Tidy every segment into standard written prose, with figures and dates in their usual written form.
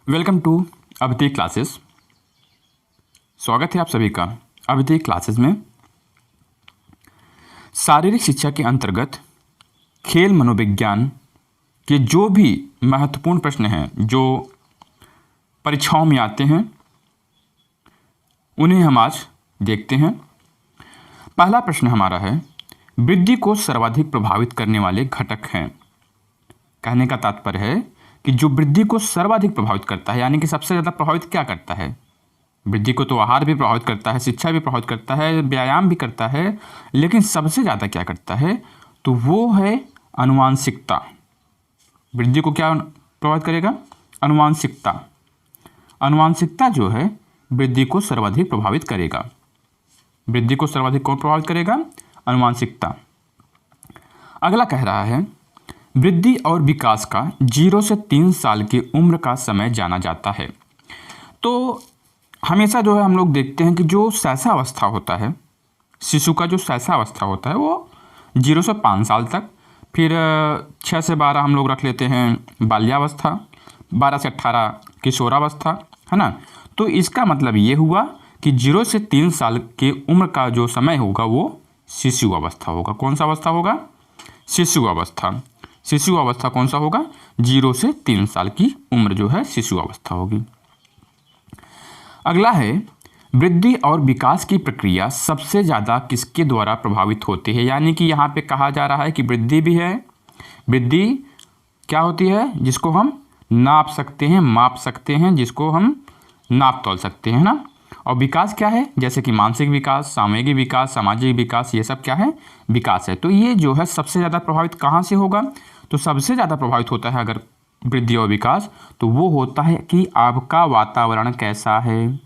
Welcome to अवधि classes. स्वागत है आप सभी का अवधि क्लासेस में। शारीरिक शिक्षा के अंतर्गत खेल मनोविज्ञान के जो भी महत्वपूर्ण प्रश्न हैं जो परीक्षाओं में आते हैं उन्हें हम आज देखते हैं। पहला प्रश्न हमारा है, वृद्धि को सर्वाधिक प्रभावित करने वाले घटक हैं। कहने का तात्पर्य है कि जो वृद्धि को सर्वाधिक प्रभावित करता है, यानी कि सबसे ज़्यादा प्रभावित क्या करता है। वृद्धि को तो आहार भी प्रभावित करता है, शिक्षा भी प्रभावित करता है, व्यायाम भी करता है, लेकिन सबसे ज़्यादा क्या करता है तो वो है आनुवांशिकता। वृद्धि को क्या प्रभावित करेगा? आनुवांशिकता। आनुवांशिकता जो है वृद्धि को सर्वाधिक प्रभावित करेगा। वृद्धि को सर्वाधिक कौन प्रभावित करेगा? आनुवांशिकता। अगला कह रहा है, वृद्धि और विकास का 0 से 3 साल की उम्र का समय जाना जाता है। तो हमेशा जो है हम लोग देखते हैं कि जो शैशवावस्था होता है, शिशु का जो शैशवावस्था होता है वो 0 से 5 साल तक, फिर 6 से 12 हम लोग रख लेते हैं बाल्यावस्था, 12 से 18 किशोरावस्था, है ना। तो इसका मतलब ये हुआ कि 0 से 3 साल की उम्र का जो समय होगा वो शिशु अवस्था होगा। कौन सा अवस्था होगा? शिशु अवस्था। शिशु अवस्था कौन सा होगा? 0 से 3 साल की उम्र जो है शिशु अवस्था होगी। अगला है, वृद्धि और विकास की प्रक्रिया सबसे ज़्यादा किसके द्वारा प्रभावित होती है। यानी कि यहाँ पे कहा जा रहा है कि वृद्धि भी है। वृद्धि क्या होती है? जिसको हम नाप सकते हैं, माप सकते हैं, जिसको हम नाप तोल सकते हैं ना। और विकास क्या है? जैसे कि मानसिक विकास, सामूहिक विकास, सामाजिक विकास, ये सब क्या है? विकास है। तो ये जो है सबसे ज़्यादा प्रभावित कहाँ से होगा? तो सबसे ज़्यादा प्रभावित होता है अगर वृद्धि और विकास, तो वो होता है कि आपका वातावरण कैसा है।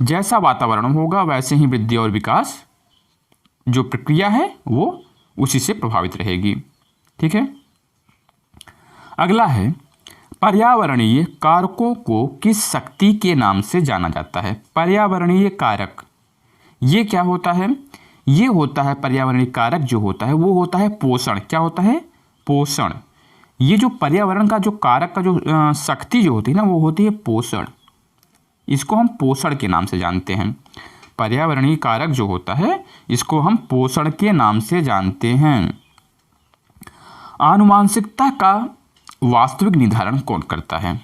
जैसा वातावरण होगा वैसे ही वृद्धि और विकास जो प्रक्रिया है वो उसी से प्रभावित रहेगी। ठीक है। अगला है, पर्यावरणीय कारकों को किस शक्ति के नाम से जाना जाता है। पर्यावरणीय कारक ये क्या होता है? ये होता है पर्यावरणीय कारक जो होता है वो होता है पोषण। क्या होता है? पोषण। ये जो पर्यावरण का जो कारक का जो शक्ति जो होती है ना वो होती है पोषण। इसको हम पोषण के नाम से जानते हैं। पर्यावरणीय कारक जो होता है इसको हम पोषण के नाम से जानते हैं। आनुवांशिकता का वास्तविक निर्धारण कौन करता है?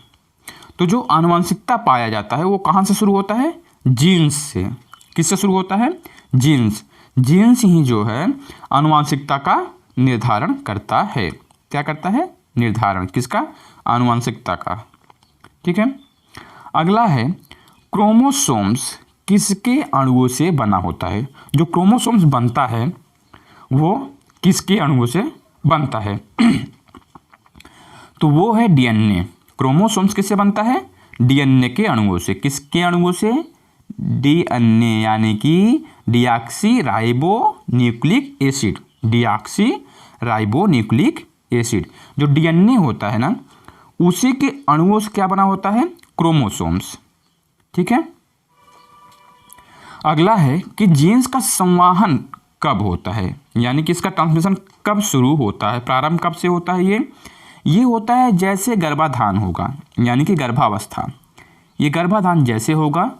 तो जो आनुवांशिकता पाया जाता है वो कहाँ से शुरू होता है? जीन्स से। किससे शुरू होता है? जीन्स। जीन्स ही जो है आनुवांशिकता का निर्धारण करता है। क्या करता है? निर्धारण किसका? आनुवांशिकता का। ठीक है। अगला है, क्रोमोसोम्स किसके अणुओं से बना होता है। जो क्रोमोसोम्स बनता है वो किसके अणुओं से बनता है? तो वो है डीएनए। क्रोमोसोम्स किससे बनता है? डीएनए के अणुओं से। किसके अणुओं से? डीएनए यानी कि deoxy ribo nucleic acid. Deoxy ribo nucleic acid जो डीएनए होता है ना उसी के अणुओं से क्या बना होता है? क्रोमोसोम्स। ठीक है। अगला है कि जीन्स का संवहन कब होता है, यानी कि इसका ट्रांसमिशन कब शुरू होता है, प्रारंभ कब से होता है? ये होता है जैसे गर्भाधान होगा, यानी कि गर्भावस्था। ये गर्भाधान जैसे होगा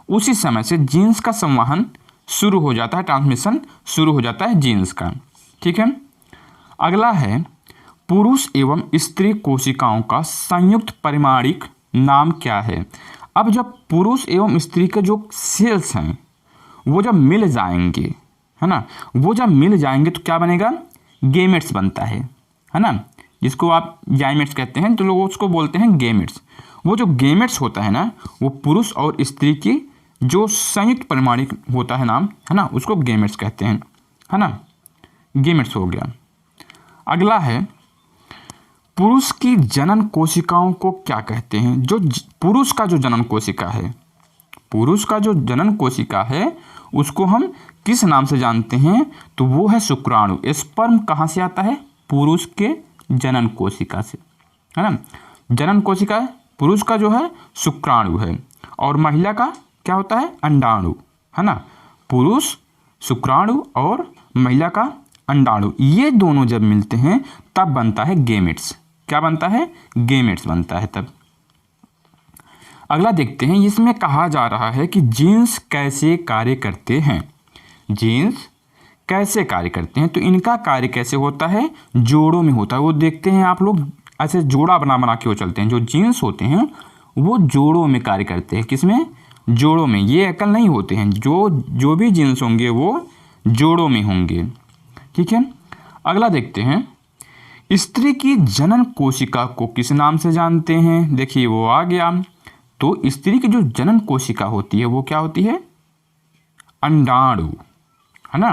उसी समय से जीन्स का संवहन शुरू हो जाता है, ट्रांसमिशन शुरू हो जाता है जीन्स का। ठीक है। अगला है, पुरुष एवं स्त्री कोशिकाओं का संयुक्त परिमाणिक नाम क्या है। अब जब पुरुष एवं स्त्री के जो सेल्स हैं वो जब मिल जाएंगे, है ना, वो जब मिल जाएंगे तो क्या बनेगा? गेमेट्स बनता है ना, जिसको आप जाइमेट्स कहते हैं, तो लोग उसको बोलते हैं गेमेट्स। वो जो गेमेट्स होता है ना वो पुरुष और स्त्री की जो संयुक्त परिमाणिक होता है नाम, है ना, उसको गेमेट्स कहते हैं, है ना। गेमेट्स हो गया। अगला है, पुरुष की जनन कोशिकाओं को क्या कहते हैं। जो पुरुष का जो जनन कोशिका है, पुरुष का जो जनन कोशिका है उसको हम किस नाम से जानते हैं? तो वो है शुक्राणु। स्पर्म कहाँ से आता है? पुरुष के जनन कोशिका से, है ना। जनन कोशिका पुरुष का जो है शुक्राणु है और महिला का क्या होता है? अंडाणु, है ना। पुरुष शुक्राणु और महिला का अंडाणु, ये दोनों जब मिलते हैं तब बनता है गेमेट्स। क्या बनता है? गेमेट्स बनता है तब। अगला देखते हैं, इसमें कहा जा रहा है कि जीन्स कैसे कार्य करते हैं। जीन्स कैसे कार्य करते हैं, तो इनका कार्य कैसे होता है, जोड़ों में होता है। वो देखते हैं आप लोग, ऐसे जोड़ा बना बना के वो चलते हैं। जो जीन्स होते हैं वो जोड़ों में कार्य करते हैं। किसमें, जोड़ों में। ये एकल नहीं होते हैं, जो भी जीन्स होंगे वो जोड़ों में होंगे। ठीक है। अगला देखते हैं, स्त्री की जनन कोशिका को किस नाम से जानते हैं। देखिए वो आ गया। तो स्त्री की जो जनन कोशिका होती है वो क्या होती है, अंडाणु, है ना।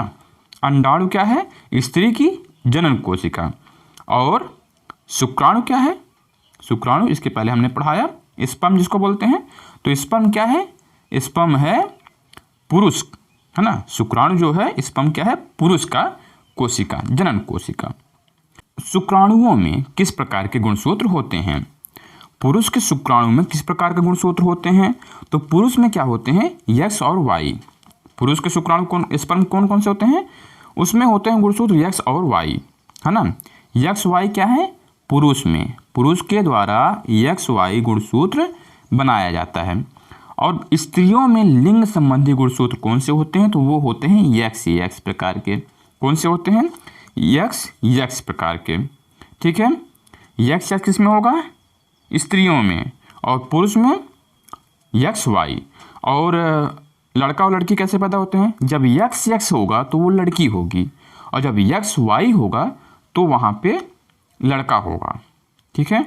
अंडाणु क्या है, स्त्री की जनन कोशिका। और शुक्राणु क्या है, शुक्राणु इसके पहले हमने पढ़ाया, स्पर्म जिसको बोलते हैं। तो स्पर्म क्या है, स्पर्म है पुरुष, है ना। शुक्राणु जो है, स्पर्म क्या है, पुरुष का कोशिका, जनन कोशिका। शुक्राणुओं में किस प्रकार के गुणसूत्र होते हैं। पुरुष के शुक्राणु में किस प्रकार के गुणसूत्र होते हैं, तो पुरुष में क्या होते हैं, एक्स और वाई। पुरुष के शुक्राणु कौन, स्पर्म कौन कौन से होते हैं, उसमें होते हैं गुणसूत्र एक्स और वाई, है ना। एक्स वाई क्या है, पुरुष में, पुरुष के द्वारा एक्स वाई गुणसूत्र बनाया जाता है। और स्त्रियों में लिंग संबंधी गुणसूत्र कौन से होते हैं, तो वो होते हैं एक्स एक्स प्रकार के। कौन से होते हैं, एक्स एक्स प्रकार के। ठीक है। एक्स एक्स किसमें होगा, स्त्रियों में, और पुरुष में एक्स वाई। और लड़का और लड़की कैसे पैदा होते हैं, जब एक्स एक्स होगा तो वो लड़की होगी, और जब एक्स वाई होगा तो वहाँ पे लड़का होगा। ठीक है।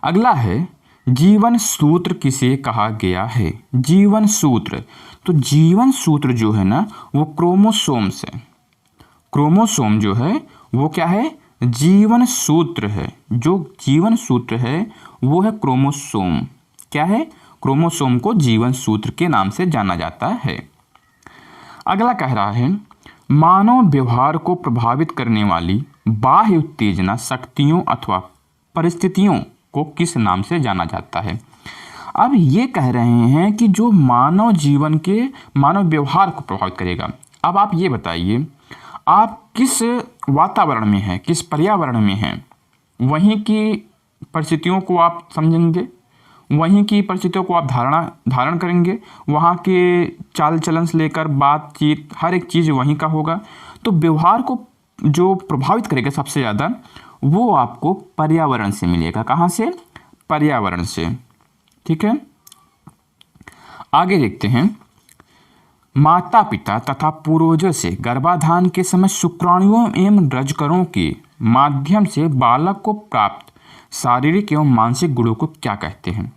अगला है, जीवन सूत्र किसे कहा गया है। जीवन सूत्र, तो जीवन सूत्र जो है ना वो क्रोमोसोम से, क्रोमोसोम जो है वो क्या है, जीवन सूत्र है। जो जीवन सूत्र है वो है क्रोमोसोम। क्या है, क्रोमोसोम को जीवन सूत्र के नाम से जाना जाता है। अगला कह रहा है, मानव व्यवहार को प्रभावित करने वाली बाह्य उत्तेजना शक्तियों अथवा परिस्थितियों को किस नाम से जाना जाता है। अब ये कह रहे हैं कि जो मानव जीवन के, मानव व्यवहार को प्रभावित करेगा। अब आप ये बताइए, आप किस वातावरण में हैं, किस पर्यावरण में हैं, वहीं की परिस्थितियों को आप समझेंगे, वहीं की परिस्थितियों को आप धारण करेंगे, वहाँ के चाल चलन से लेकर बातचीत हर एक चीज़ वहीं का होगा। तो व्यवहार को जो प्रभावित करेगा सबसे ज़्यादा वो आपको पर्यावरण से मिलेगा। कहाँ से, पर्यावरण से। ठीक है। आगे देखते हैं, माता पिता तथा पूर्वजों से गर्भाधान के समय शुक्राणुओं एवं रजकरों के माध्यम से बालक को प्राप्त शारीरिक एवं मानसिक गुणों को क्या कहते हैं।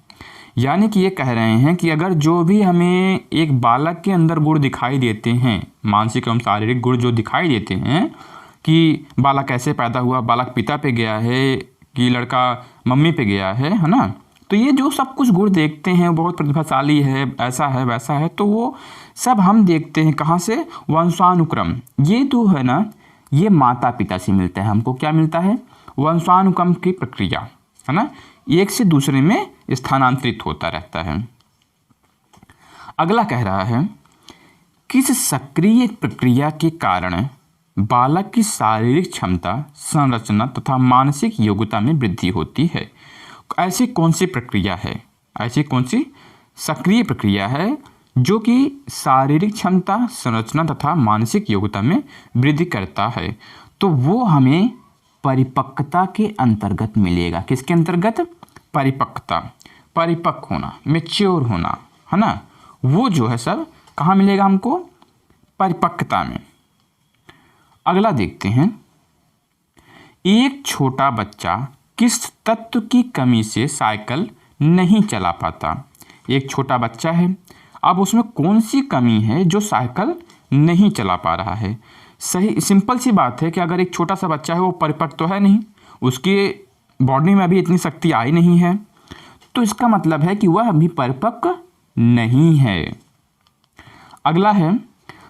यानी कि ये कह रहे हैं कि अगर जो भी हमें एक बालक के अंदर गुण दिखाई देते हैं, मानसिक एवं शारीरिक गुण जो दिखाई देते हैं, कि बालक कैसे पैदा हुआ, बालक पिता पे गया है कि लड़का मम्मी पे गया है ना। तो ये जो सब कुछ गुण देखते हैं, बहुत प्रतिभाशाली है, ऐसा है वैसा है, तो वो सब हम देखते हैं कहाँ से, वंशानुक्रम। ये तो है ना, ये माता पिता से मिलता है हमको। क्या मिलता है, वंशानुक्रम की प्रक्रिया, है ना, एक से दूसरे में स्थानांतरित होता रहता है। अगला कह रहा है, किस सक्रिय प्रक्रिया के कारण बालक की शारीरिक क्षमता, संरचना तथा मानसिक योग्यता में वृद्धि होती है। ऐसी कौन सी प्रक्रिया है, ऐसी कौन सी सक्रिय प्रक्रिया है जो कि शारीरिक क्षमता, संरचना तथा मानसिक योग्यता में वृद्धि करता है। तो वो हमें परिपक्वता के अंतर्गत मिलेगा। किसके अंतर्गत, परिपक्वता, परिपक्व होना, मैच्योर होना, है ना। वो जो है सब कहाँ मिलेगा हमको, परिपक्वता में। अगला देखते हैं, एक छोटा बच्चा किस तत्व की कमी से साइकिल नहीं चला पाता। एक छोटा बच्चा है, अब उसमें कौन सी कमी है जो साइकिल नहीं चला पा रहा है। सही, सिंपल सी बात है कि अगर एक छोटा सा बच्चा है वो परिपक्व तो है नहीं, उसकी बॉडी में अभी इतनी शक्ति आई नहीं है, तो इसका मतलब है कि वह अभी परिपक्व नहीं है। अगला है,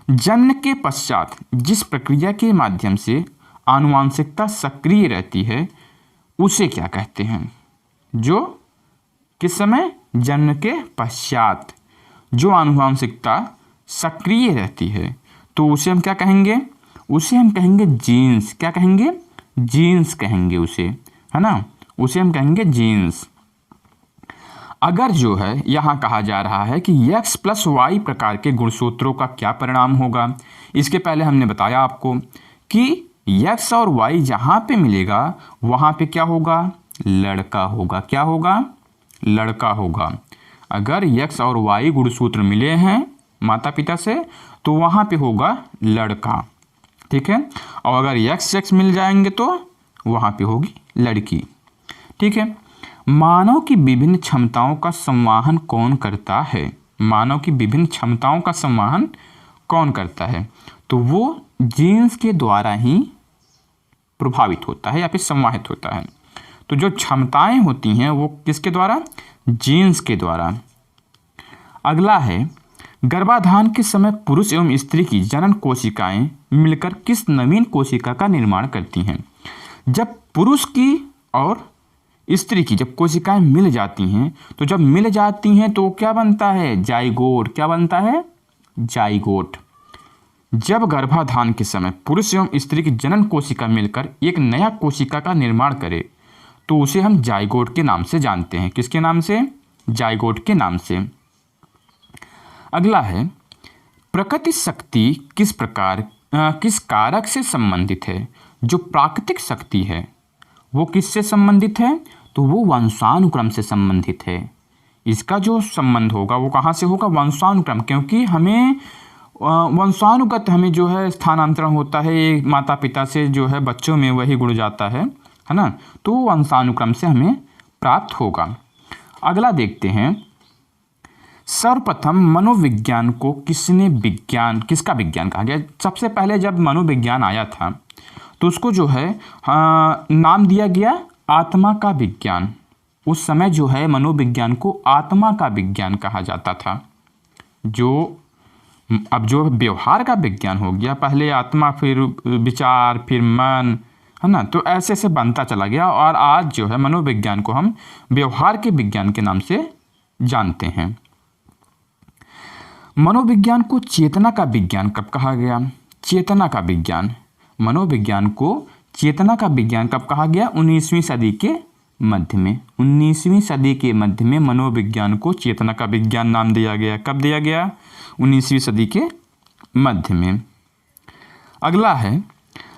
जन्म के पश्चात जिस प्रक्रिया के माध्यम से आनुवांशिकता सक्रिय रहती है उसे क्या कहते हैं। जो किस समय, जन्म के पश्चात जो आनुवांशिकता सक्रिय रहती है तो उसे हम क्या कहेंगे, उसे हम कहेंगे जीन्स। क्या कहेंगे, जीन्स कहेंगे उसे, है ना, उसे हम कहेंगे जीन्स। अगर जो है यहाँ कहा जा रहा है कि x प्लस वाई प्रकार के गुणसूत्रों का क्या परिणाम होगा, इसके पहले हमने बताया आपको कि x और y जहाँ पे मिलेगा वहाँ पे क्या होगा, लड़का होगा। क्या होगा, लड़का होगा। अगर x और y गुणसूत्र मिले हैं माता पिता से तो वहाँ पे होगा लड़का, ठीक है। और अगर x मिल जाएंगे तो वहाँ पे होगी लड़की, ठीक है। मानव की विभिन्न क्षमताओं का संवहन कौन करता है? मानव की विभिन्न क्षमताओं का संवहन कौन करता है? तो वो जीन्स के द्वारा ही प्रभावित होता है या फिर संवाहित होता है। तो जो क्षमताएं होती हैं वो किसके द्वारा? जीन्स के द्वारा। अगला है, गर्भाधान के समय पुरुष एवं स्त्री की जनन कोशिकाएं मिलकर किस नवीन कोशिका का निर्माण करती हैं? जब पुरुष की और स्त्री की जब कोशिकाएं मिल जाती हैं तो जब मिल जाती हैं तो क्या बनता है? जाइगोट। क्या बनता है? जाइगोट। जब गर्भाधान के समय पुरुष एवं स्त्री की जनन कोशिका मिलकर एक नया कोशिका का निर्माण करे तो उसे हम जाइगोट के नाम से जानते हैं। किसके नाम से? जाइगोट के नाम से। अगला है, प्रकृति शक्ति किस कारक से संबंधित है? जो प्राकृतिक शक्ति है वो किससे संबंधित है? तो वो वंशानुक्रम से संबंधित है। इसका जो संबंध होगा वो कहाँ से होगा? वंशानुक्रम, क्योंकि हमें वंशानुगत हमें जो है स्थानांतरण होता है माता पिता से, जो है बच्चों में वही गुण जाता है ना। तो वंशानुक्रम से हमें प्राप्त होगा। अगला देखते हैं, सर्वप्रथम मनोविज्ञान को किसका विज्ञान कहा गया? सबसे पहले जब मनोविज्ञान आया था तो उसको जो है नाम दिया गया आत्मा का विज्ञान। उस समय जो है मनोविज्ञान को आत्मा का विज्ञान कहा जाता था। अब जो व्यवहार का विज्ञान हो गया, पहले आत्मा फिर विचार फिर मन, है ना। तो ऐसे ऐसे बनता चला गया और आज जो है मनोविज्ञान को हम व्यवहार के विज्ञान के नाम से जानते हैं। मनोविज्ञान को चेतना का विज्ञान कब कहा गया? चेतना का विज्ञान, मनोविज्ञान को चेतना का विज्ञान कब कहा गया? 19वीं सदी के मध्य में। 19वीं सदी के मध्य में मनोविज्ञान को चेतना का विज्ञान नाम दिया गया। कब दिया गया? 19वीं सदी के मध्य में। अगला है,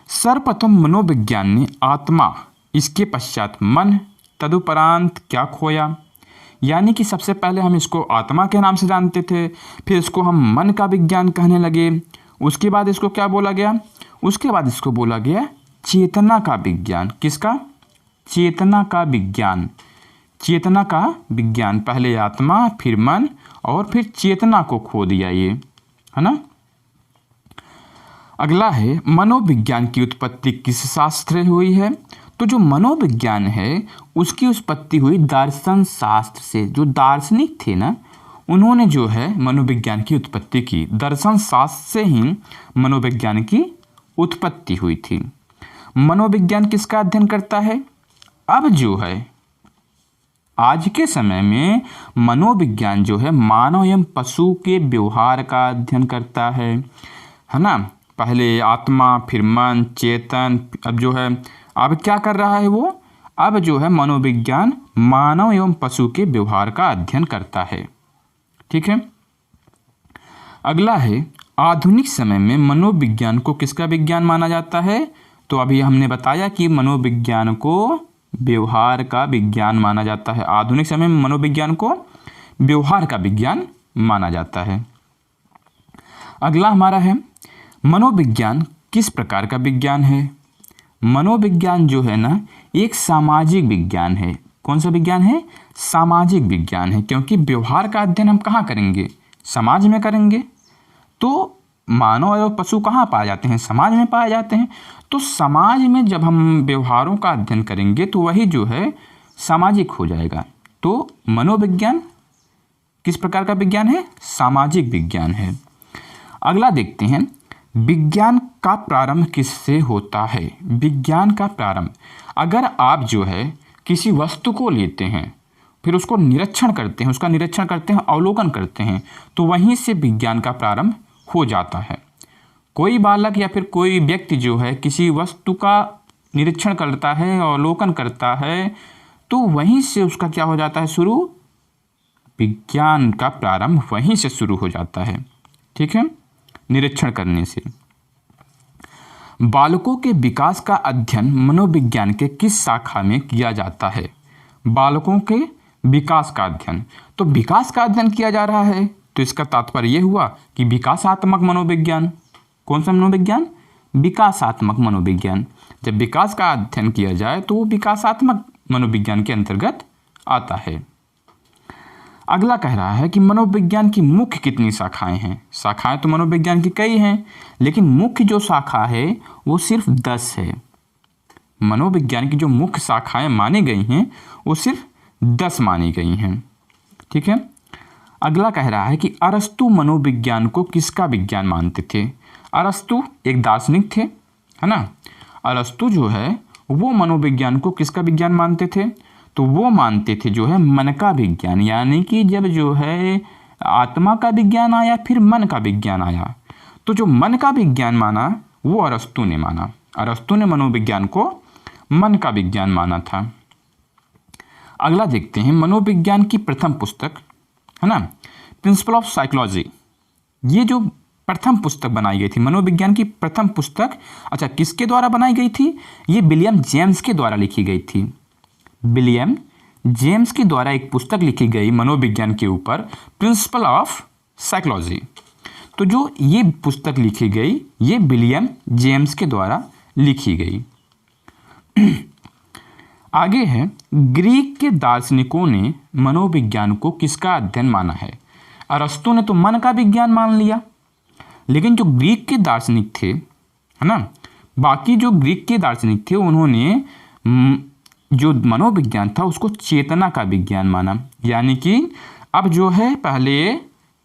सर्वप्रथम मनोविज्ञान ने आत्मा, इसके पश्चात मन, तदुपरांत क्या खोया? यानी कि सबसे पहले हम इसको आत्मा के नाम से जानते थे, फिर इसको हम मन का विज्ञान कहने लगे, उसके बाद इसको क्या बोला गया? उसके बाद इसको बोला गया चेतना का विज्ञान। किसका? चेतना का विज्ञान। चेतना का विज्ञान, पहले आत्मा फिर मन और फिर चेतना को खो दिया ये, है ना। अगला है, मनोविज्ञान की उत्पत्ति किस शास्त्र से हुई है? तो जो मनोविज्ञान है उसकी उत्पत्ति हुई दर्शन शास्त्र से। जो दार्शनिक थे ना, उन्होंने जो है मनोविज्ञान की उत्पत्ति की। दर्शन शास्त्र से ही मनोविज्ञान की उत्पत्ति हुई थी। मनोविज्ञान किसका अध्ययन करता है? अब जो है आज के समय में मनोविज्ञान जो है मानव एवं पशु के व्यवहार का अध्ययन करता है ना। पहले आत्मा फिर मन चेतन, अब जो है अब क्या कर रहा है वो? अब जो है मनोविज्ञान मानव एवं पशु के व्यवहार का अध्ययन करता है, ठीक है। अगला है, आधुनिक समय में मनोविज्ञान को किसका विज्ञान माना जाता है? तो अभी हमने बताया कि मनोविज्ञान को व्यवहार का विज्ञान माना जाता है। आधुनिक समय में मनोविज्ञान को व्यवहार का विज्ञान माना जाता है। अगला हमारा है, मनोविज्ञान किस प्रकार का विज्ञान है? मनोविज्ञान जो है ना एक सामाजिक विज्ञान है। कौन सा विज्ञान है? सामाजिक विज्ञान है, क्योंकि व्यवहार का अध्ययन हम कहाँ करेंगे? समाज में करेंगे। तो मानव एवं पशु कहाँ पाए जाते हैं? समाज में पाए जाते हैं। तो समाज में जब हम व्यवहारों का अध्ययन करेंगे तो वही जो है सामाजिक हो जाएगा। तो मनोविज्ञान किस प्रकार का विज्ञान है? सामाजिक विज्ञान है। अगला देखते हैं, विज्ञान का प्रारंभ किससे होता है? विज्ञान का प्रारंभ, अगर आप जो है किसी वस्तु को लेते हैं फिर उसको निरीक्षण करते हैं, उसका निरीक्षण करते हैं, अवलोकन करते हैं, तो वहीं से विज्ञान का प्रारंभ हो जाता है। कोई बालक या फिर कोई व्यक्ति जो है किसी वस्तु का निरीक्षण करता है, अवलोकन करता है, तो वहीं से उसका क्या हो जाता है? शुरू विज्ञान का प्रारंभ वहीं से शुरू हो जाता है। ठीक है, निरीक्षण करने से। बालकों के विकास का अध्ययन मनोविज्ञान के किस शाखा में किया जाता है? बालकों के विकास का अध्ययन, तो विकास का अध्ययन किया जा रहा है, तो इसका तात्पर्य यह हुआ कि विकासात्मक मनोविज्ञान। कौन सा मनोविज्ञान? विकासात्मक मनोविज्ञान। जब विकास का अध्ययन किया जाए तो वो विकासात्मक मनोविज्ञान के अंतर्गत आता है। अगला कह रहा है कि मनोविज्ञान की मुख्य कितनी शाखाएं हैं? शाखाएं तो मनोविज्ञान की कई हैं, लेकिन मुख्य जो शाखा है वो सिर्फ 10 है। मनोविज्ञान की जो मुख्य शाखाएं मानी गई हैं वो सिर्फ 10 मानी गई हैं। ठीक है, अगला कह रहा है कि अरस्तु मनोविज्ञान को किसका विज्ञान मानते थे? अरस्तु एक दार्शनिक थे, है ना। अरस्तु जो है वो मनोविज्ञान को किसका विज्ञान मानते थे? तो वो मानते थे जो है मन का विज्ञान, यानी कि जब जो है आत्मा का विज्ञान आया फिर मन का विज्ञान आया, तो जो मन का विज्ञान माना वो अरस्तु ने माना। अरस्तु ने मनोविज्ञान को मन का विज्ञान माना था। अगला देखते हैं मनोविज्ञान की प्रथम पुस्तक, है ना, प्रिंसिपल ऑफ साइकोलॉजी। ये जो प्रथम पुस्तक बनाई गई थी, मनोविज्ञान की प्रथम पुस्तक, अच्छा किसके द्वारा बनाई गई थी? ये विलियम जेम्स के द्वारा लिखी गई थी। विलियम जेम्स के द्वारा एक पुस्तक लिखी गई मनोविज्ञान के ऊपर, प्रिंसिपल ऑफ साइकोलॉजी। तो जो ये पुस्तक लिखी गई ये विलियम जेम्स के द्वारा लिखी गई। आगे है, ग्रीक के दार्शनिकों ने मनोविज्ञान को किसका अध्ययन माना है? अरस्तु ने तो मन का विज्ञान मान लिया, लेकिन जो ग्रीक के दार्शनिक थे, है ना, बाकी जो ग्रीक के दार्शनिक थे उन्होंने जो मनोविज्ञान था उसको चेतना का विज्ञान माना। यानी कि अब जो है पहले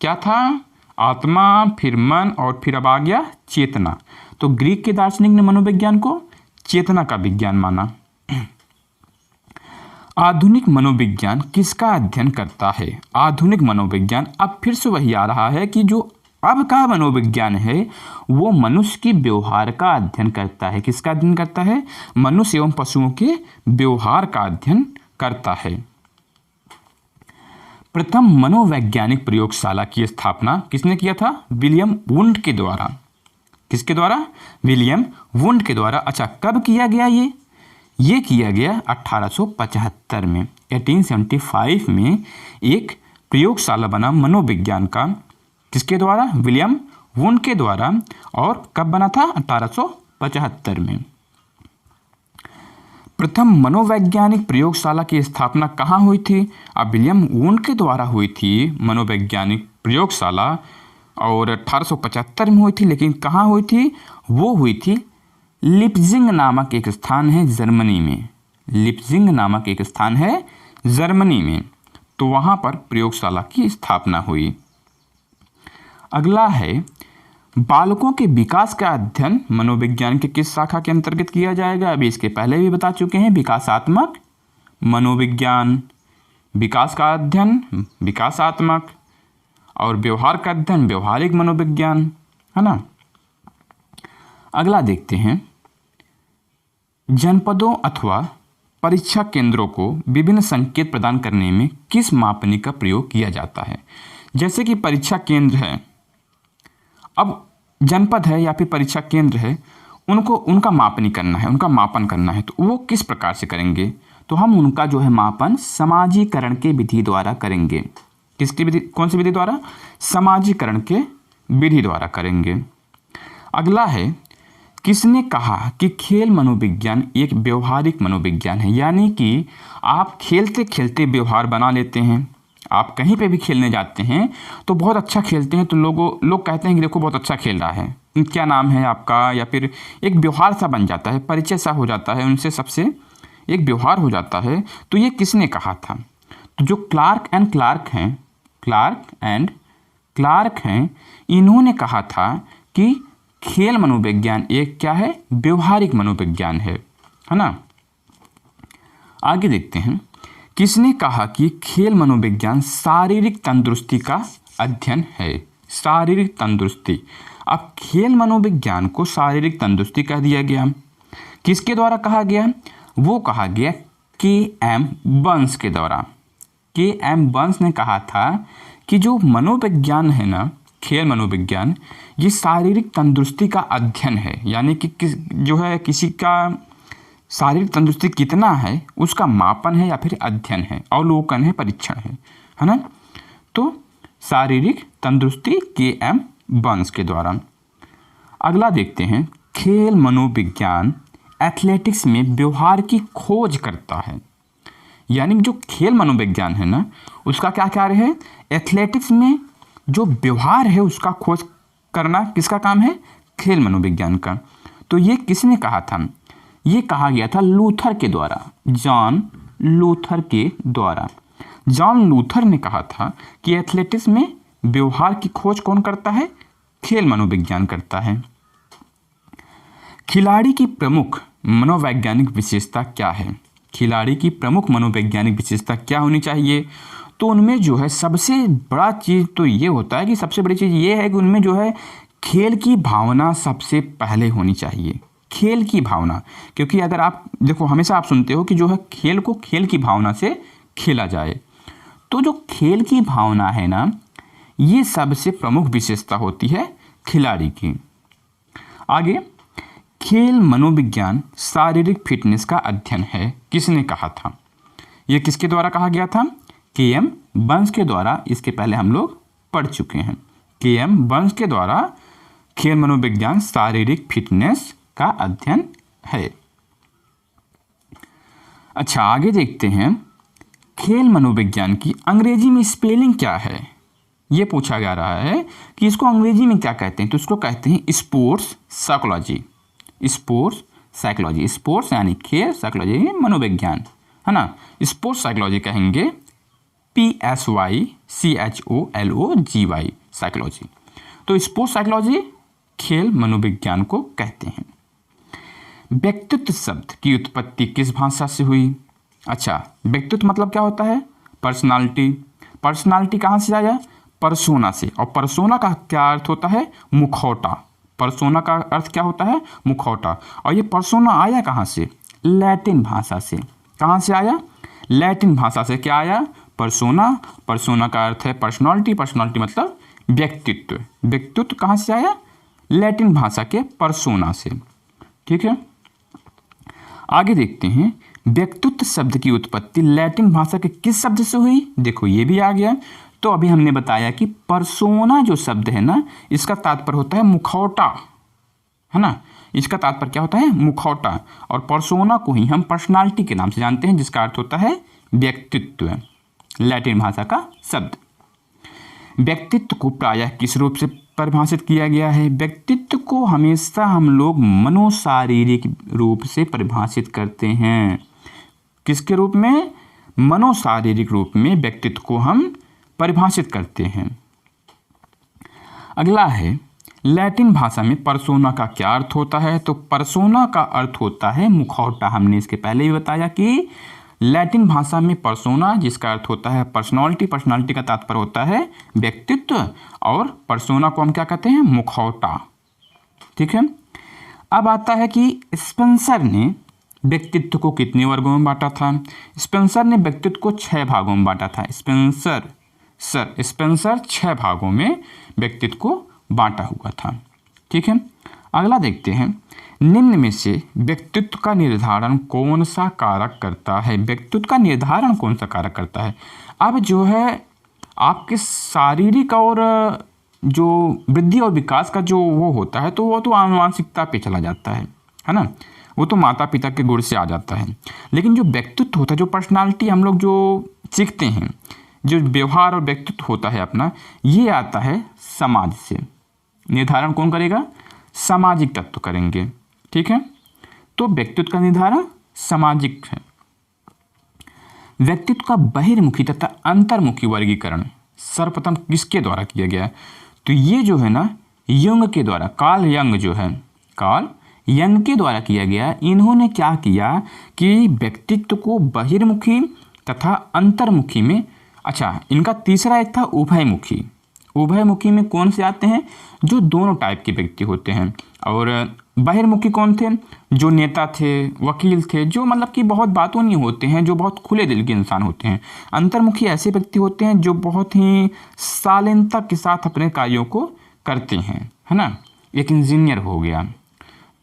क्या था? आत्मा, फिर मन, और फिर अब आ गया चेतना। तो ग्रीक के दार्शनिक ने मनोविज्ञान को चेतना का विज्ञान माना। आधुनिक मनोविज्ञान किसका अध्ययन करता है? आधुनिक मनोविज्ञान, अब फिर से वही आ रहा है कि जो अब का मनोविज्ञान है वो मनुष्य की व्यवहार का अध्ययन करता है। किसका अध्ययन करता है? मनुष्य एवं पशुओं के व्यवहार का अध्ययन करता है। प्रथम मनोवैज्ञानिक प्रयोगशाला की स्थापना किसने किया था? विलियम वुंड के द्वारा। किसके द्वारा? विलियम वुंड के द्वारा। अच्छा, कब किया गया ये किया गया 1875 में, 1875 में एक प्रयोगशाला बना मनोविज्ञान का। किसके द्वारा? विलियम वुंड के द्वारा। और कब बना था? 1875 में। प्रथम मनोवैज्ञानिक प्रयोगशाला की स्थापना कहाँ हुई थी? अब विलियम वुंड के द्वारा हुई थी मनोवैज्ञानिक प्रयोगशाला, और 1875 में हुई थी। लेकिन कहाँ हुई थी? वो हुई थी लिप्जिंग नामक एक स्थान है जर्मनी में। लिप्जिंग नामक एक स्थान है जर्मनी में, तो वहाँ पर प्रयोगशाला की स्थापना हुई। अगला है, बालकों के विकास का अध्ययन मनोविज्ञान के किस शाखा के अंतर्गत किया जाएगा? अभी इसके पहले भी बता चुके हैं, विकासात्मक मनोविज्ञान। विकास का अध्ययन विकासात्मक, और व्यवहार का अध्ययन व्यवहारिक मनोविज्ञान, है ना। अगला देखते हैं, जनपदों अथवा परीक्षा केंद्रों को विभिन्न संकेत प्रदान करने में किस मापनी का प्रयोग किया जाता है? जैसे कि परीक्षा केंद्र है, अब जनपद है या फिर परीक्षा केंद्र है, उनको उनका मापनी करना है, उनका मापन करना है, तो वो किस प्रकार से करेंगे? तो हम उनका जो है मापन समाजीकरण के विधि द्वारा करेंगे। किसकी विधि? कौन सी विधि द्वारा? समाजीकरण के विधि द्वारा करेंगे। अगला है, किसने कहा कि खेल मनोविज्ञान एक व्यवहारिक मनोविज्ञान है? यानी कि आप खेलते खेलते व्यवहार बना लेते हैं। आप कहीं पे भी खेलने जाते हैं तो बहुत अच्छा खेलते हैं, तो लोग कहते हैं कि देखो बहुत अच्छा खेल रहा है, क्या नाम है आपका, या फिर एक व्यवहार सा बन जाता है, परिचय सा हो जाता है, उनसे सबसे एक व्यवहार हो जाता है। तो ये किसने कहा था? तो जो क्लार्क एंड क्लार्क हैं, इन्होंने कहा था कि खेल मनोविज्ञान एक क्या है? व्यवहारिक मनोविज्ञान है ना। आगे देखते हैं, किसने कहा कि खेल मनोविज्ञान शारीरिक तंदुरुस्ती का अध्ययन है? शारीरिक तंदुरुस्ती। अब खेल मनोविज्ञान को शारीरिक तंदुरुस्ती कह दिया गया। किसके द्वारा कहा गया? वो कहा गया के.एम. बर्न्स के द्वारा। के.एम. बर्न्स ने कहा था कि जो मनोविज्ञान है ना, खेल मनोविज्ञान, ये शारीरिक तंदुरुस्ती का अध्ययन है। यानी कि जो है किसी का शारीरिक तंदुरुस्ती कितना है उसका मापन है या फिर अध्ययन है, अवलोकन है, परीक्षण है ना। तो शारीरिक तंदुरुस्ती के.एम. बर्न्स के द्वारा। अगला देखते हैं, खेल मनोविज्ञान एथलेटिक्स में व्यवहार की खोज करता है। यानी जो खेल मनोविज्ञान है ना, उसका क्या कार्य है, एथलेटिक्स में जो व्यवहार है उसका खोज करना किसका काम है, खेल मनोविज्ञान का। तो ये किसने कहा था, ये कहा गया था लूथर के द्वारा, जॉन लूथर के द्वारा। जॉन लूथर ने कहा था कि एथलेटिक्स में व्यवहार की खोज कौन करता है, खेल मनोविज्ञान करता है। खिलाड़ी की प्रमुख मनोवैज्ञानिक विशेषता क्या है, खिलाड़ी की प्रमुख मनोवैज्ञानिक विशेषता क्या होनी चाहिए। तो उनमें जो है सबसे बड़ा चीज़ तो ये होता है कि सबसे बड़ी चीज़ ये है कि उनमें जो है खेल की भावना सबसे पहले होनी चाहिए, खेल की भावना। क्योंकि अगर आप देखो, हमेशा आप सुनते हो कि जो है खेल को खेल की भावना से खेला जाए। तो जो खेल की भावना है ना, ये सबसे प्रमुख विशेषता होती है खिलाड़ी की। आगे, खेल मनोविज्ञान शारीरिक फिटनेस का अध्ययन है, किसने कहा था, यह किसके द्वारा कहा गया था, के.एम. बर्न्स के द्वारा। इसके पहले हम लोग पढ़ चुके हैं, के.एम. बर्न्स के द्वारा खेल मनोविज्ञान शारीरिक फिटनेस का अध्ययन है। अच्छा, आगे देखते हैं, खेल मनोविज्ञान की अंग्रेजी में स्पेलिंग क्या है, ये पूछा जा रहा है कि इसको अंग्रेजी में क्या कहते हैं। तो इसको कहते हैं sports psychology, sports psychology. Sports यानी खेल, साइकोलॉजी मनोविज्ञान, है ना। स्पोर्ट्स साइकोलॉजी कहेंगे PSYCHOLOGY, साइकोलॉजी। तो स्पोर्ट्स साइकोलॉजी खेल मनोविज्ञान को कहते हैं। व्यक्तित्व शब्द की उत्पत्ति किस भाषा से हुई। अच्छा, व्यक्तित्व मतलब क्या होता है, पर्सनालिटी। पर्सनालिटी कहाँ से आया, परसोना से। और परसोना का क्या अर्थ होता है, मुखौटा। परसोना का अर्थ क्या होता है, मुखौटा। और ये परसोना आया कहाँ से, लैटिन भाषा से। कहाँ से आया, लैटिन भाषा से। क्या आया, परसोना। परसोना का अर्थ है पर्सनालिटी, पर्सनालिटी मतलब व्यक्तित्व। व्यक्तित्व कहाँ से आया, लैटिन भाषा के परसोना से। ठीक है, आगे देखते हैं, व्यक्तित्व शब्द की उत्पत्ति लैटिन भाषा के किस शब्द से हुई। देखो ये भी आ गया। तो अभी हमने बताया कि परसोना जो शब्द है ना, इसका तात्पर्य होता है मुखौटा, है ना। इसका तात्पर्य क्या होता है, मुखौटा। और परसोना को ही हम पर्सनालिटी के नाम से जानते हैं, जिसका अर्थ होता है व्यक्तित्व, लैटिन भाषा का शब्द। व्यक्तित्व को प्रायः किस रूप से परिभाषित किया गया है। व्यक्तित्व को हमेशा हम लोग मनोशारीरिक रूप से परिभाषित करते हैं। किसके रूप में, मनोशारीरिक रूप में व्यक्तित्व को हम परिभाषित करते हैं। अगला है, लैटिन भाषा में परसोना का क्या अर्थ होता है। तो परसोना का अर्थ होता है मुखौटा। हमने इसके पहले ही बताया कि लैटिन भाषा में परसोना, जिसका अर्थ होता है पर्सनालिटी, पर्सनालिटी का तात्पर्य होता है व्यक्तित्व, और परसोना को हम क्या कहते हैं, मुखौटा। ठीक है, अब आता है कि स्पेंसर ने व्यक्तित्व को कितने वर्गों में बांटा था। स्पेंसर ने व्यक्तित्व को 6 भागों में बांटा था। स्पेंसर 6 भागों में व्यक्तित्व को बांटा हुआ था। ठीक है, अगला देखते हैं, निम्न में से व्यक्तित्व का निर्धारण कौन सा कारक करता है। व्यक्तित्व का निर्धारण कौन सा कारक करता है। अब जो है आपके शारीरिक और जो वृद्धि और विकास का जो वो होता है, तो वो तो आनुवांशिकता पे चला जाता है ना। वो तो माता पिता के गुण से आ जाता है। लेकिन जो व्यक्तित्व होता है, जो पर्सनालिटी हम लोग जो सीखते हैं, जो व्यवहार और व्यक्तित्व होता है अपना, ये आता है समाज से। निर्धारण कौन करेगा, सामाजिक तत्व करेंगे। ठीक है, तो व्यक्तित्व का निर्धारण सामाजिक है। व्यक्तित्व का बहिर्मुखी तथा अंतर्मुखी वर्गीकरण सर्वप्रथम किसके द्वारा किया गया। तो ये जो है ना, यंग के द्वारा, कार्ल यंग जो है, कार्ल यंग के द्वारा किया गया। इन्होंने क्या किया कि व्यक्तित्व को बहिर्मुखी तथा अंतर्मुखी में, अच्छा इनका तीसरा एक था उभयमुखी। उभयमुखी में कौन से आते हैं? जो दोनों टाइप के व्यक्ति होते हैं। और बहिर्मुखी कौन थे? जो नेता थे, वकील थे, जो मतलब कि बहुत बातों नहीं होते हैं, जो बहुत खुले दिल के इंसान होते हैं। अंतर्मुखी ऐसे व्यक्ति होते हैं जो बहुत ही शालीनता के साथ अपने कार्यों को करते हैं, है ना। एक इंजीनियर हो गया,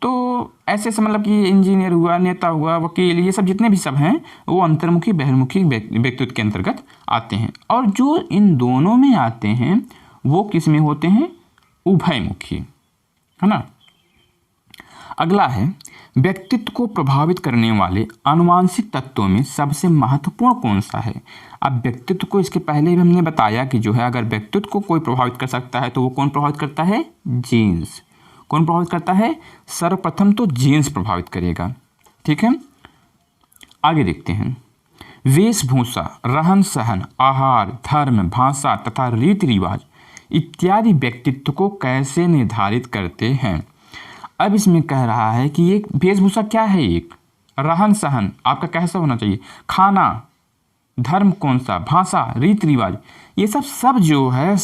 तो ऐसे से मतलब कि इंजीनियर हुआ, नेता हुआ, वकील, ये सब जितने भी सब हैं वो अंतर्मुखी बहिर्मुखी व्यक्तित्व के अंतर्गत आते हैं। और जो इन दोनों में आते हैं वो किस में होते हैं? उभयमुखी, है ना। अगला है, व्यक्तित्व को प्रभावित करने वाले आनुवांशिक तत्वों में सबसे महत्वपूर्ण कौन सा है? अब व्यक्तित्व को इसके पहले भी हमने बताया कि जो है अगर व्यक्तित्व को कोई प्रभावित कर सकता है तो वो कौन प्रभावित करता है? जीन्स। कौन प्रभावित करता है? सर्वप्रथम तो जीन्स प्रभावित करेगा, ठीक है। आगे देखते हैं। वेशभूषा, रहन सहन, आहार, धर्म, भाषा तथा रीति रिवाज इत्यादि व्यक्तित्व को कैसे निर्धारित करते हैं? अब इसमें कह रहा है कि एक वेशभूषा क्या है, एक रहन सहन आपका कैसा होना चाहिए, खाना, धर्म कौन सा, भाषा, रीति रिवाज, ये सब जो है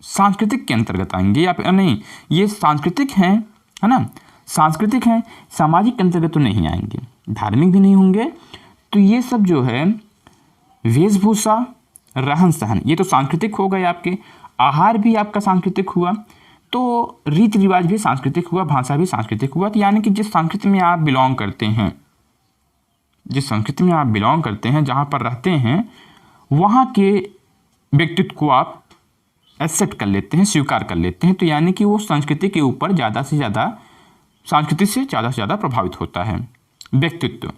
सांस्कृतिक के अंतर्गत आएंगे या फिर नहीं, ये सांस्कृतिक हैं, है ना, सांस्कृतिक हैं, सामाजिक के अंतर्गत तो नहीं आएंगे, धार्मिक भी नहीं होंगे। तो ये सब जो है वेशभूषा, रहन सहन, ये तो सांस्कृतिक हो गए आपके। आहार भी आपका सांस्कृतिक हुआ, तो रीति रिवाज भी सांस्कृतिक हुआ, भाषा भी सांस्कृतिक हुआ। तो यानी कि जिस संस्कृति में आप बिलोंग करते हैं, जिस संस्कृति में आप बिलोंग करते हैं, जहाँ पर रहते हैं, वहाँ के व्यक्तित्व को आप एक्सेप्ट कर लेते हैं, स्वीकार कर लेते हैं। तो यानी कि वो संस्कृति के ऊपर ज़्यादा से ज़्यादा, संस्कृति से ज़्यादा प्रभावित होता है व्यक्तित्व।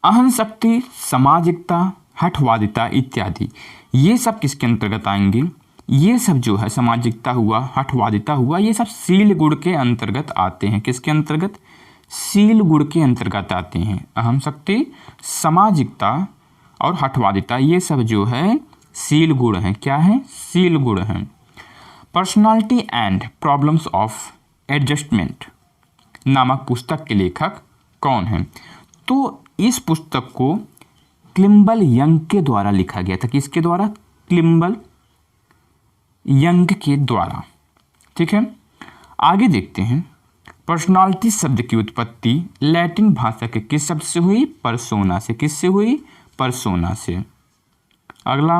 अहम शक्ति, सामाजिकता, हठवादिता इत्यादि, ये सब किसके अंतर्गत आएंगे? ये सब जो है सामाजिकता हुआ, हठवादिता हुआ, ये सब शील गुण के अंतर्गत आते हैं। किसके अंतर्गत? शील गुण के अंतर्गत आते हैं। अहम शक्ति, सामाजिकता और हठवादिता, ये सब जो है शील गुण हैं। क्या है? शील गुण हैं। Personality and problems of adjustment नामक पुस्तक के लेखक कौन हैं? तो इस पुस्तक को क्लिम्बल यंग के द्वारा लिखा गया था। किसके द्वारा? क्लिम्बल यंग के द्वारा, ठीक है। आगे देखते हैं। पर्सनालिटी शब्द की उत्पत्ति लैटिन भाषा के किस शब्द से हुई? पर्सोना से। किससे हुई? पर्सोना से। अगला,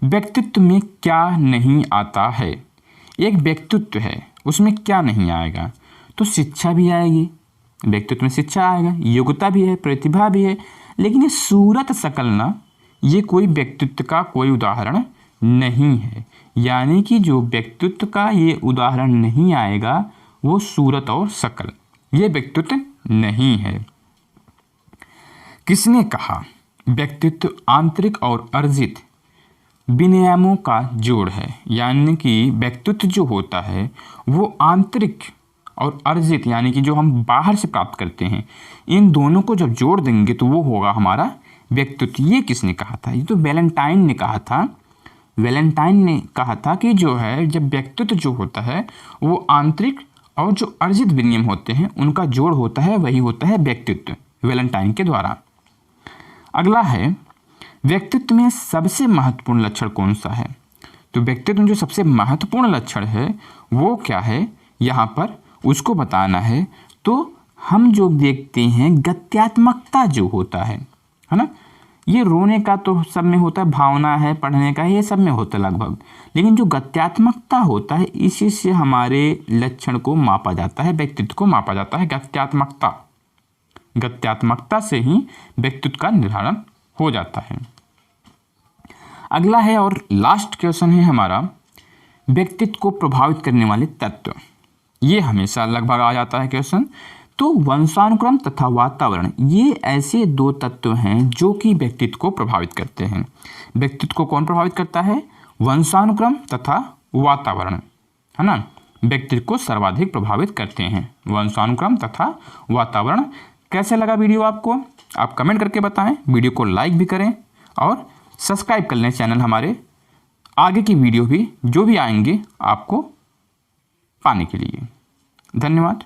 व्यक्तित्व में क्या नहीं आता है? एक व्यक्तित्व है, उसमें क्या नहीं आएगा? तो शिक्षा भी आएगी, व्यक्तित्व में शिक्षा आएगा, योग्यता भी है, प्रतिभा भी है, लेकिन ये सूरत शकल ना, ये कोई व्यक्तित्व का कोई उदाहरण नहीं है। यानी कि जो व्यक्तित्व का ये उदाहरण नहीं आएगा वो सूरत और शकल, ये व्यक्तित्व नहीं है। किसने कहा व्यक्तित्व आंतरिक और अर्जित विनियमों का जोड़ है? यानी कि व्यक्तित्व जो होता है वो आंतरिक और अर्जित, यानी कि जो हम बाहर से प्राप्त करते हैं, इन दोनों को जब जोड़ देंगे तो वो होगा हमारा व्यक्तित्व। ये किसने कहा था? ये तो वैलेंटाइन ने कहा था। वैलेंटाइन ने कहा था कि जो है जब व्यक्तित्व जो होता है वो आंतरिक और जो अर्जित विनियम होते हैं उनका जोड़ होता है, वही होता है व्यक्तित्व, वैलेंटाइन के द्वारा। अगला है, व्यक्तित्व में सबसे महत्वपूर्ण लक्षण कौन सा है? तो व्यक्तित्व में जो सबसे महत्वपूर्ण लक्षण है वो क्या है, यहाँ पर उसको बताना है। तो हम जो देखते हैं गत्यात्मकता जो होता है ना, ये रोने का तो सब में होता है, भावना है, पढ़ने का ये सब में होता है लगभग, लेकिन जो गत्यात्मकता होता है इसी से हमारे लक्षण को मापा जाता है, व्यक्तित्व को मापा जाता है। गत्यात्मकता से ही व्यक्तित्व का निर्धारण हो जाता है। अगला है और लास्ट क्वेश्चन है हमारा, व्यक्तित्व को प्रभावित करने वाले तत्व। ये हमेशा लगभग आ जाता है क्वेश्चन। तो वंशानुक्रम तथा वातावरण, ये ऐसे दो तत्व हैं जो कि व्यक्तित्व को प्रभावित करते हैं। व्यक्तित्व को कौन प्रभावित करता है? वंशानुक्रम तथा वातावरण, है ना, व्यक्तित्व को सर्वाधिक प्रभावित करते हैं, वंशानुक्रम तथा वातावरण। कैसे लगा वीडियो आपको? आप कमेंट करके बताएं, वीडियो को लाइक भी करें और सब्सक्राइब कर लें चैनल, हमारे आगे की वीडियो भी जो भी आएंगे आपको पाने के लिए। धन्यवाद।